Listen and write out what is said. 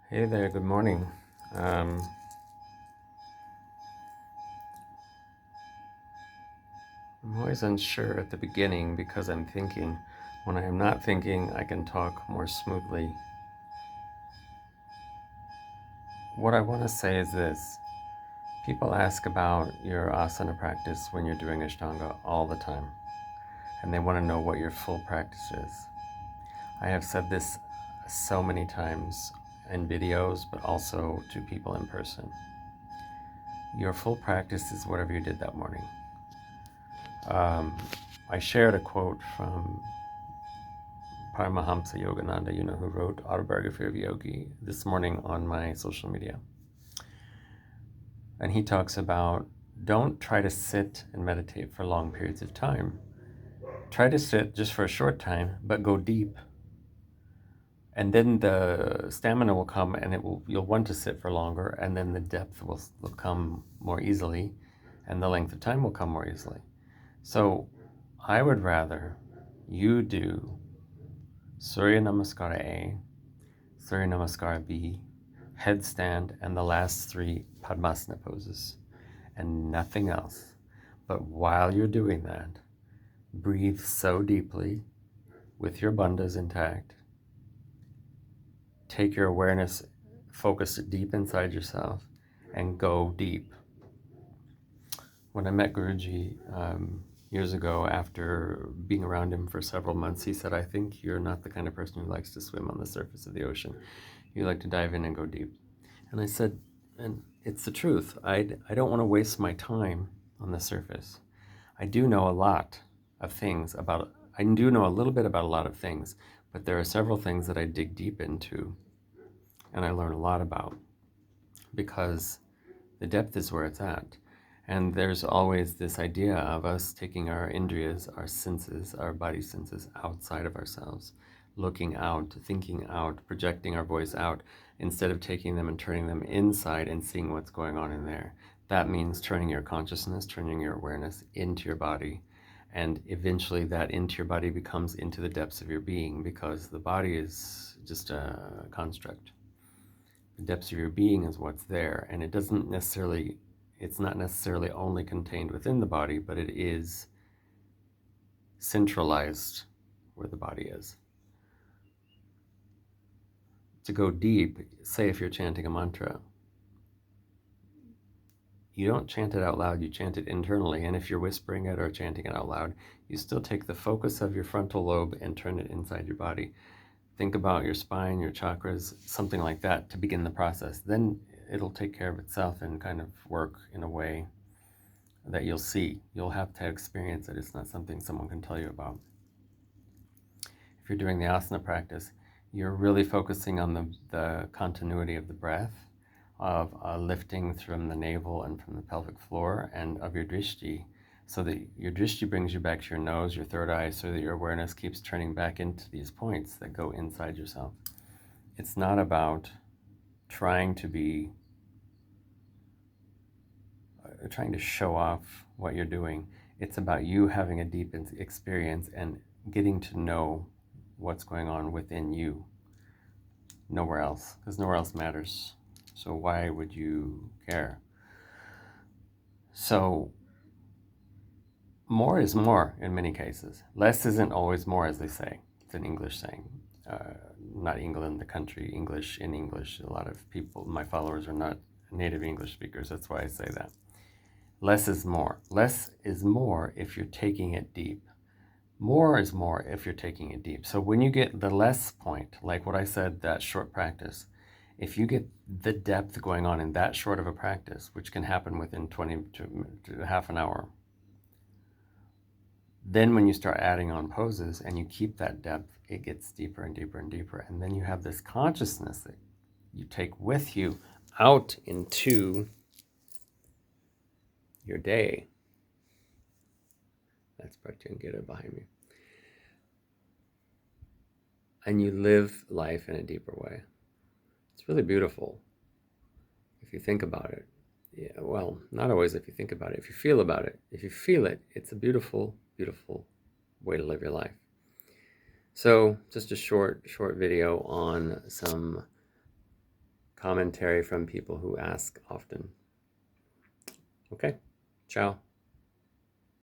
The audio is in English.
Hey there, good morning. Um, I'm always unsure at the beginning because I'm thinking. When I am not thinking, I can talk more smoothly. What I want to say is this. People ask about your asana practice when you're doing Ashtanga all the time, and they want to know what your full practice is. I have said this so many times in videos, but also to people in person. Your full practice is whatever you did that morning. I shared a quote from Paramahamsa Yogananda, who wrote Autobiography of a Yogi, this morning on my social media. And he talks about don't try to sit and meditate for long periods of time. Try to sit just for a short time, but go deep. And then the stamina will come and you'll want to sit for longer, and then the depth will come more easily, and the length of time will come more easily. So I would rather you do Surya Namaskara A, Surya Namaskara B, headstand, and the last three Padmasana poses, and nothing else. But while you're doing that, breathe so deeply with your bandhas intact. Take your awareness, focus it deep inside yourself, and go deep. When I met Guruji years ago, after being around him for several months, he said, I think you're not the kind of person who likes to swim on the surface of the ocean. You like to dive in and go deep. And I said, and it's the truth. I don't want to waste my time on the surface. I do know a lot of things about, I do know a little bit about a lot of things, but there are several things that I dig deep into and I learn a lot about because the depth is where it's at. And there's always this idea of us taking our indriyas, our senses, our body senses outside of ourselves, looking out, thinking out, projecting our voice out, instead of taking them and turning them inside and seeing what's going on in there. That means turning your consciousness, turning your awareness into your body. And eventually that into your body becomes into the depths of your being, because the body is just a construct. The depths of your being is what's there, and it's not necessarily only contained within the body, but it is centralized where the body is. To go deep, say if you're chanting a mantra, you don't chant it out loud, you chant it internally, and if you're whispering it or chanting it out loud, you still take the focus of your frontal lobe and turn it inside your body. Think about your spine, your chakras, something like that to begin the process. Then it'll take care of itself and kind of work in a way that you'll see. You'll have to experience it. It's not something someone can tell you about. If you're doing the asana practice, you're really focusing on the continuity of the breath, of lifting from the navel and from the pelvic floor, and of your drishti, so that your drishti brings you back to your nose, your third eye, so that your awareness keeps turning back into these points that go inside yourself. It's not about trying to show off what you're doing. It's about you having a deep experience and getting to know what's going on within you. Nowhere else, because nowhere else matters. So why would you care? So more is more in many cases. Less isn't always more, as they say. It's an English saying. Not England, the country, English in English. A lot of people, my followers, are not native English speakers. That's why I say that. Less is more. Less is more if you're taking it deep. More is more if you're taking it deep. So when you get the less point, like what I said, that short practice, if you get the depth going on in that short of a practice, which can happen within 20 to half an hour, then when you start adding on poses and you keep that depth, it gets deeper and deeper and deeper. And then you have this consciousness that you take with you out into your day. That's Pratyangita behind me. And you live life in a deeper way. It's really beautiful if you think about it. Yeah, well, not always if you think about it. If you feel about it, if you feel it, it's a beautiful, beautiful way to live your life. So just a short video on some commentary from people who ask often. Okay, ciao.